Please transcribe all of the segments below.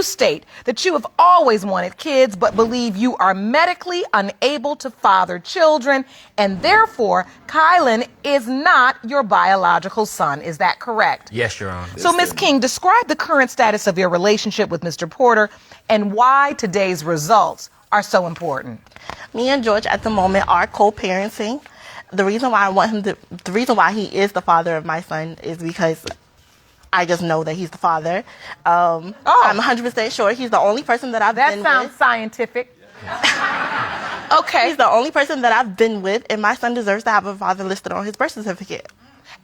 You state that you have always wanted kids, but believe you are medically unable to father children, and therefore, Kylan is not your biological son. Is that correct? Yes, Your Honor. So, Ms. King, describe the current status of your relationship with Mr. Porter and why today's results are so important. Me and George at the moment are co-parenting. The reason why the reason why he is the father of my son is because I just know that he's the father. I'm 100% sure he's the only person that I've been with. That sounds scientific. Okay. He's the only person that I've been with, and my son deserves to have a father listed on his birth certificate.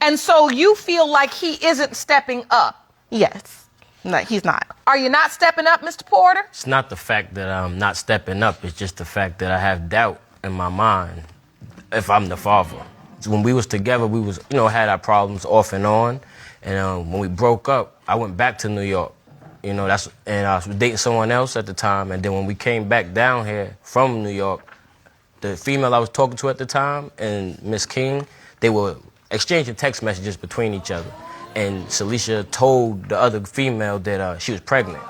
And so you feel like he isn't stepping up? Yes. No, he's not. Are you not stepping up, Mr. Porter? It's not the fact that I'm not stepping up. It's just the fact that I have doubt in my mind if I'm the father. So when we was together, we was, had our problems off and on. And when we broke up, I went back to New York. And I was dating someone else at the time. And then when we came back down here from New York, the female I was talking to at the time and Miss King, they were exchanging text messages between each other. And Celicia told the other female that she was pregnant.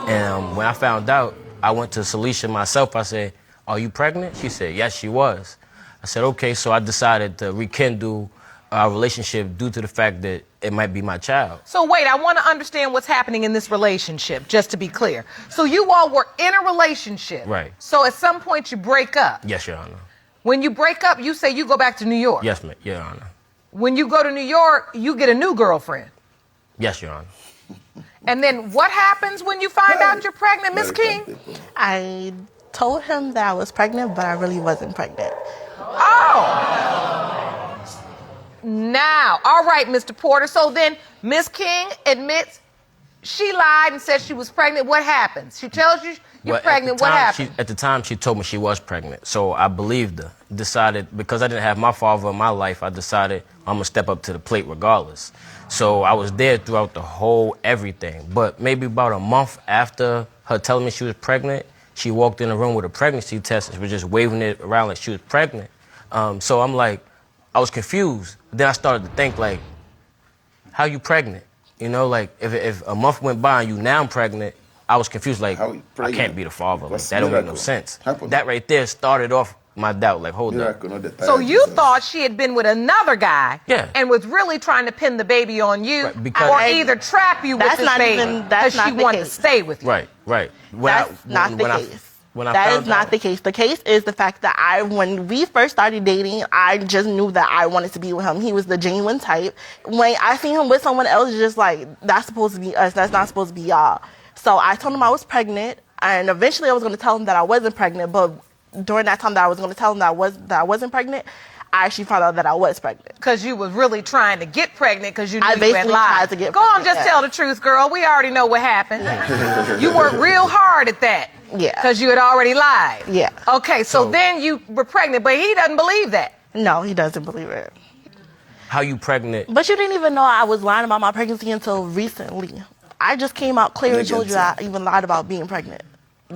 And when I found out, I went to Celicia myself. I said, "Are you pregnant?" She said, "Yes, she was." I said, "Okay," so I decided to rekindle our relationship due to the fact that it might be my child. So wait, I want to understand what's happening in this relationship, just to be clear. So you all were in a relationship. Right. So at some point you break up. Yes, Your Honor. When you break up, you say you go back to New York. Yes, Your Honor. When you go to New York, you get a new girlfriend. Yes, Your Honor. And then what happens when you find out you're pregnant, Miss King? I told him that I was pregnant, but I really wasn't pregnant. Oh. Now, all right, Mr. Porter. So then Miss King admits she lied and said she was pregnant. What happens? She tells you you're pregnant. What happened? At the time, she told me she was pregnant. So I believed her. Decided, because I didn't have my father in my life, I decided I'm going to step up to the plate regardless. So I was there throughout the whole everything. But maybe about a month after her telling me she was pregnant, she walked in the room with a pregnancy test and she was just waving it around like she was pregnant. So I'm like, I was confused. Then I started to think, like, how you pregnant? Like, if a month went by and you now pregnant, I was confused, like, I can't be the father. Like, that don't make no sense. That right there started off my doubt, like, hold up. So you thought she had been with another guy Yeah. and was really trying to pin the baby on you, Right, because- or either trap you with this baby because she wanted to stay with you. Right. That's not the case. When I That found is not out- the case. The case is the fact that when we first started dating, I just knew that I wanted to be with him. He was the genuine type. When I seen him with someone else, it's just like, that's supposed to be us. That's not supposed to be y'all. So I told him I was pregnant, and eventually I was going to tell him that I wasn't pregnant. But during that time that I was going to tell him that I wasn't pregnant, I actually found out that I was pregnant. Because you was really trying to get pregnant because you knew I you had basically lied. tried to get Go on, pregnant, just yeah. tell the truth, girl. We already know what happened. You worked real hard at that. Yeah. Because you had already lied. Yeah. Okay, so then you were pregnant, but he doesn't believe that. No, he doesn't believe it. How you pregnant? But you didn't even know I was lying about my pregnancy until recently. I just came out clear and told you that I even lied about being pregnant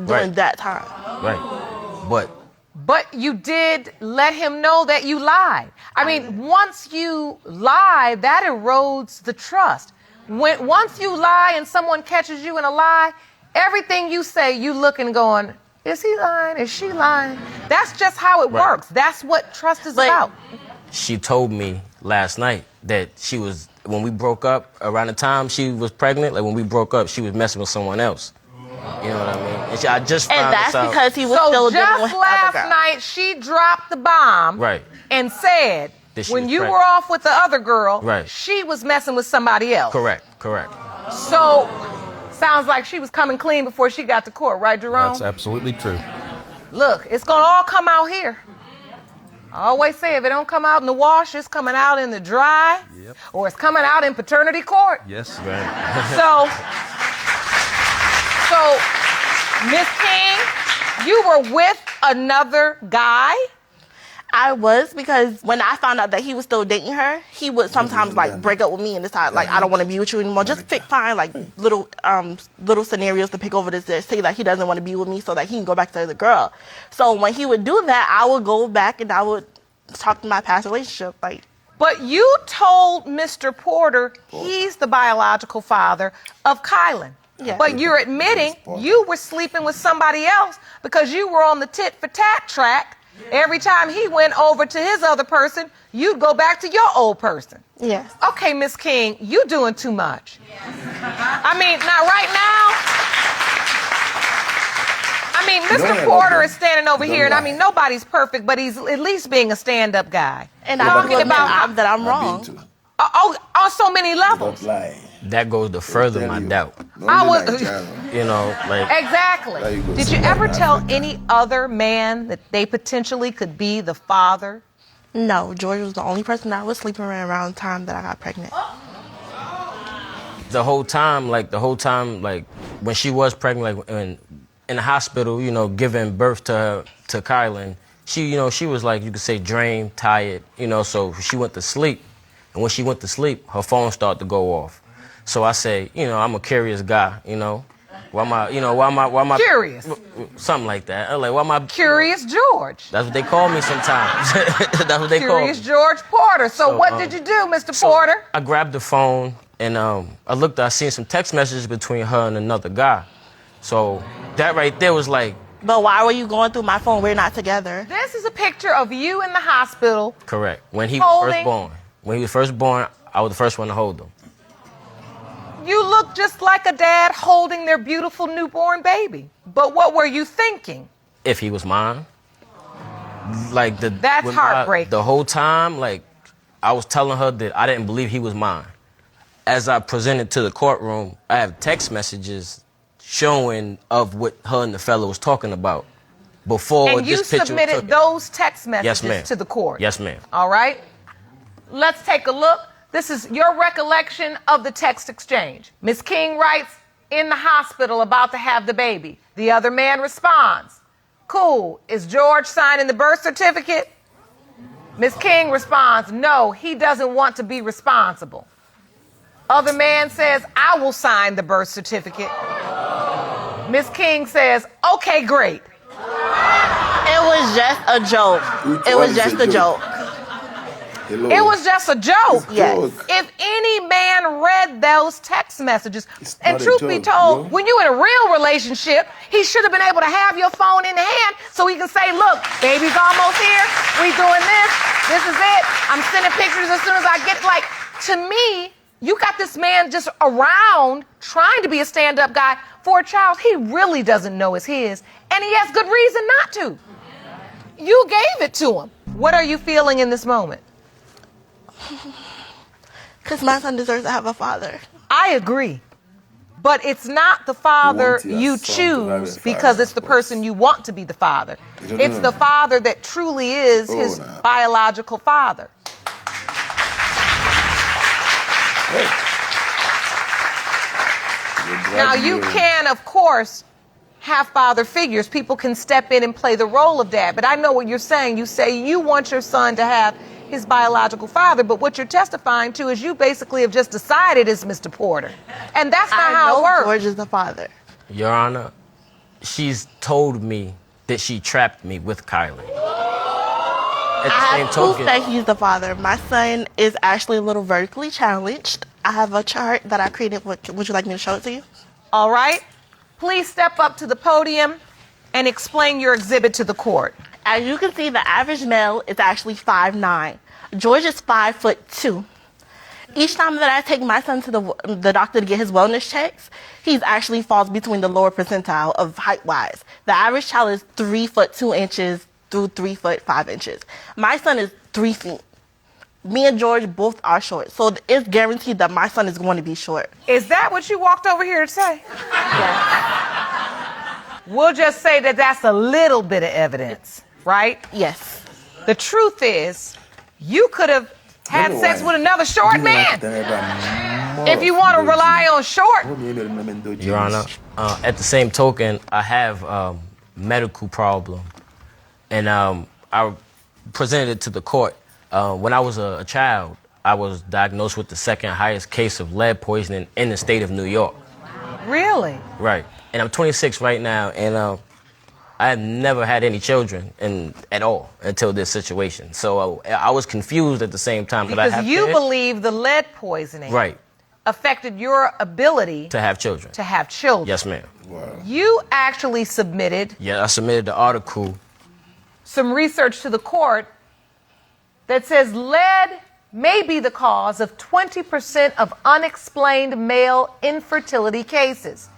during that time. Right. But you did let him know that you lied. I mean, once you lie, that erodes the trust. Once you lie and someone catches you in a lie, everything you say, you looking going, is he lying? Is she lying? That's just how it works. That's what trust is about. She told me last night that when we broke up, around the time she was pregnant, like when we broke up, she was messing with someone else. You know what I mean? And I just found And that's this out. because he was So still dealing just with last other girl. night, she dropped the bomb Right. and said, That she when was you pregnant. were off with the other girl, Right. she was messing with somebody else. Correct. So, sounds like she was coming clean before she got to court, right, Jerome? That's absolutely true. Look, it's going to all come out here. I always say if it don't come out in the wash, it's coming out in the dry, or it's coming out in paternity court. Yes. So, Miss King, you were with another guy? I was, because when I found out that he was still dating her, he would sometimes like break up with me and decide like, I don't want to be with you anymore. Just find like little scenarios to pick over to say that he doesn't want to be with me so that he can go back to the girl. So when he would do that, I would go back and I would talk to my past relationship. But you told Mr. Porter he's the biological father of Kylan. Yeah. But you're admitting you were sleeping with somebody else because you were on the tit for tat track. Every time he went over to his other person, you'd go back to your old person. Yes. Okay, Miss King, you doing too much. I mean, now right now, I mean, Mr. Porter is standing over here, and I mean, nobody's perfect, but he's at least being a stand-up guy. And I'm talking about that I'm wrong. On so many levels. That goes to further my doubt. I was, You know, like exactly. Did you ever tell any other man that they potentially could be the father? No, George was the only person that I was sleeping around the time that I got pregnant. the whole time, like when she was pregnant, like in the hospital, you know, giving birth to Kylan, she was like, you could say drained, tired, you know, so she went to sleep. And when she went to sleep, her phone started to go off. So I say, you know, I'm a curious guy, you know. Why am I Curious. Something like that. I'm like, why am I Curious George. That's what they call me sometimes. That's what they call me. Curious George Porter. So what did you do, Mr. Porter? I grabbed the phone and I seen some text messages between her and another guy. So that right there was like. But why were you going through my phone? We're not together. This is a picture of you in the hospital. Correct. When he was first born. When he was first born, I was the first one to hold him. You look just like a dad holding their beautiful newborn baby. But what were you thinking? If he was mine. That's heartbreaking. The whole time, like, I was telling her that I didn't believe he was mine. As I presented to the courtroom, I have text messages showing of what her and the fellow was talking about before and this picture was taken. And you submitted those text messages Yes, to the court? Yes, ma'am. All right. Let's take a look. This is your recollection of the text exchange. Miss King writes, in the hospital about to have the baby. The other man responds, cool, is George signing the birth certificate? Miss King responds, no, he doesn't want to be responsible. Other man says, I will sign the birth certificate. Miss King says, okay, great. It was just a joke. It was just a joke. Hello. It was just a joke. Yes. If any man read those text messages, and not a truth be joke, told, bro. when you're in a real relationship, he should have been able to have your phone in hand so he can say, look, baby's almost here. We doing this. This is it. I'm sending pictures as soon as I get, like, to me, you got this man just around trying to be a stand-up guy for a child he really doesn't know is his, and he has good reason not to. You gave it to him. What are you feeling in this moment? Because my son deserves to have a father. I agree. But it's not the father you choose because it's the person you want to be the father. It's the father that truly is his biological father. Now, you can, of course, have father figures. People can step in and play the role of dad. But I know what you're saying. You say you want your son to have his biological father, but what you're testifying to is you basically have just decided it's Mr. Porter. And that's not how it works. George is the father. Your Honor, she's told me that she trapped me with Kylan. At the I same have proof token, that he's the father. My son is actually a little vertically challenged. I have a chart that I created. Would you like me to show it to you? All right. Please step up to the podium and explain your exhibit to the court. As you can see, the average male is actually 5'9". George is 5'2". Each time that I take my son to the doctor to get his wellness checks, he actually falls between the lower percentile of height-wise. The average child is 3'2" through 3'5". My son is 3 feet. Me and George both are short, so it's guaranteed that my son is going to be short. Is that what you walked over here to say? Yes. We'll just say that that's a little bit of evidence, right? Yes. The truth is, you could have had sex with another short man. If you want to rely on short. Your Honor, at the same token, I have a medical problem. And I presented it to the court. When I was a child, I was diagnosed with the second highest case of lead poisoning in the state of New York. Really? Right. And I'm 26 right now, and I have never had any children at all until this situation. So I was confused at the same time. Because you believe the lead poisoning right. affected your ability To have children. to have children. Yes, ma'am. Wow. You actually submitted Yeah, I submitted the article. some research to the court that says lead may be the cause of 20% of unexplained male infertility cases.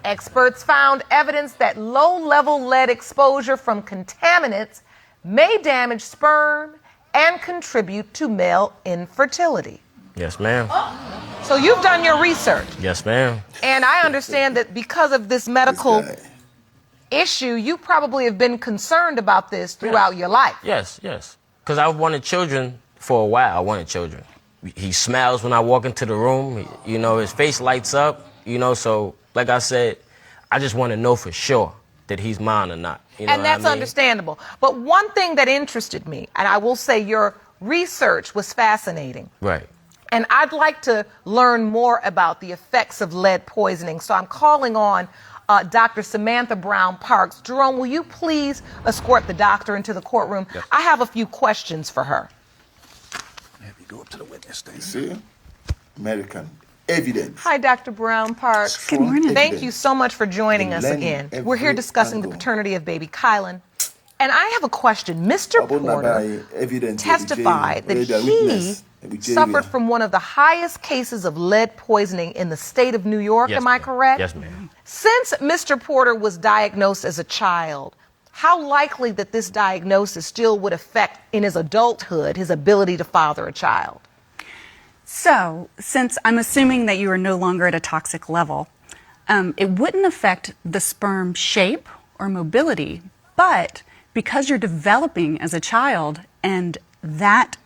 Experts found evidence that low-level lead exposure from contaminants may damage sperm and contribute to male infertility. Yes, ma'am. So you've done your research, Yes, ma'am. and I understand that because of this medical This guy. issue, you probably have been concerned about this throughout your life. Yes, yes. Because I wanted children for a while. I wanted children. He smiles when I walk into the room. You know, his face lights up. You know, so like I said, I just want to know for sure that he's mine or not. You know And that's what I mean? understandable. But one thing that interested me, and I will say your research was fascinating. Right. And I'd like to learn more about the effects of lead poisoning. So I'm calling on Dr. Samantha Brown Parks. Jerome, will you please escort the doctor into the courtroom? Yes. I have a few questions for her. Have you go up to the witness stand. See? American evidence. Hi, Dr. Brown Parks. Good morning. Thank you so much for joining us Learning again. every We're here discussing the angle. paternity of baby Kylan. And I have a question. Mr. About Porter evidence testified that he suffered from one of the highest cases of lead poisoning in the state of New York. Yes, Am I ma'am. correct? Yes, ma'am. Since Mr. Porter was diagnosed as a child, how likely that this diagnosis still would affect in his adulthood his ability to father a child? So, since I'm assuming that you are no longer at a toxic level, it wouldn't affect the sperm shape or mobility, but because you're developing as a child and that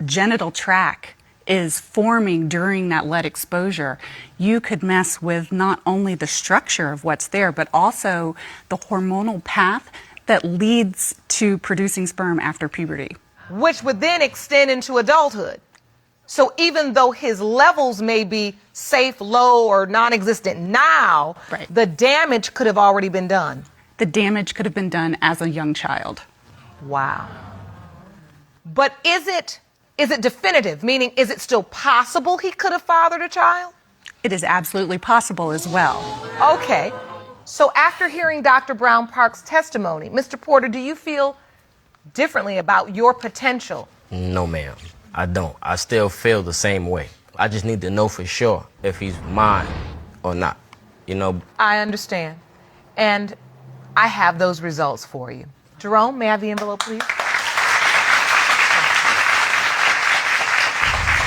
genital tract is forming during that lead exposure, you could mess with not only the structure of what's there, but also the hormonal path that leads to producing sperm after puberty. Which would then extend into adulthood. So even though his levels may be safe, low, or non-existent now, Right. the damage could have already been done. The damage could have been done as a young child. Wow. But is it definitive? Meaning, is it still possible he could have fathered a child? It is absolutely possible as well. Okay. So after hearing Dr. Brown Park's testimony, Mr. Porter, do you feel differently about your potential? No, ma'am. I don't. I still feel the same way. I just need to know for sure if he's mine or not. You know, I understand. And I have those results for you. Jerome, may I have the envelope, please?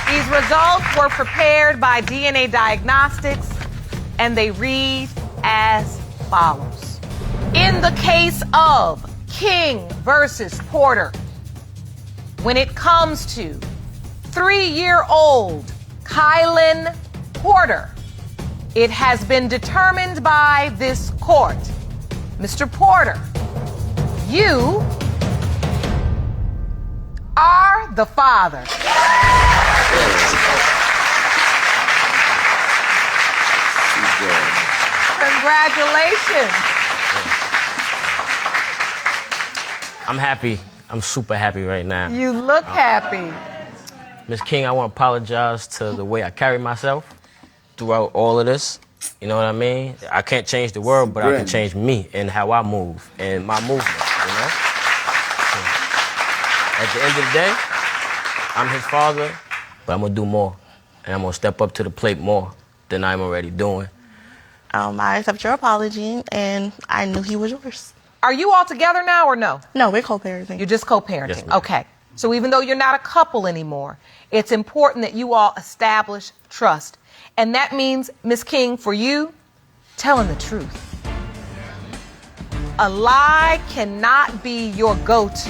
These results were prepared by DNA Diagnostics, and they read as follows. In the case of King versus Porter, when it comes to 3-year-old Kylan Porter, it has been determined by this court, Mr. Porter, you are the father. Congratulations. I'm happy. I'm super happy right now. You look happy. Miss King, I want to apologize to the way I carry myself throughout all of this. You know what I mean? I can't change the world, but I can change me and how I move and my movement, you know? So, at the end of the day, I'm his father, but I'm going to do more. And I'm going to step up to the plate more than I'm already doing. I accept your apology, and I knew he was yours. Are you all together now or no? No, we're co-parenting. You're just co-parenting. Yes, ma'am. Okay. So even though you're not a couple anymore, it's important that you all establish trust. And that means, Miss King, for you, telling the truth. A lie cannot be your go-to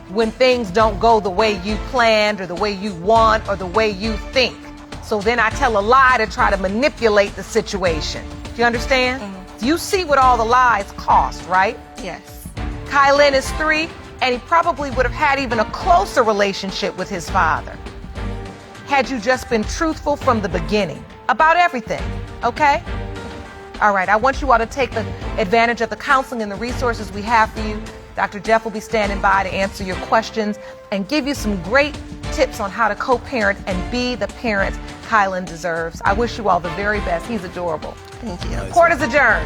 when things don't go the way you planned or the way you want or the way you think. So then I tell a lie to try to manipulate the situation. Do you understand? Mm-hmm. You see what all the lies cost, right? Yes. Kylan is 3, and he probably would have had even a closer relationship with his father had you just been truthful from the beginning about everything, okay? All right, I want you all to take advantage of the counseling and the resources we have for you. Dr. Jeff will be standing by to answer your questions and give you some great tips on how to co-parent and be the parent Kylan deserves. I wish you all the very best. He's adorable. Thank you. Court is adjourned.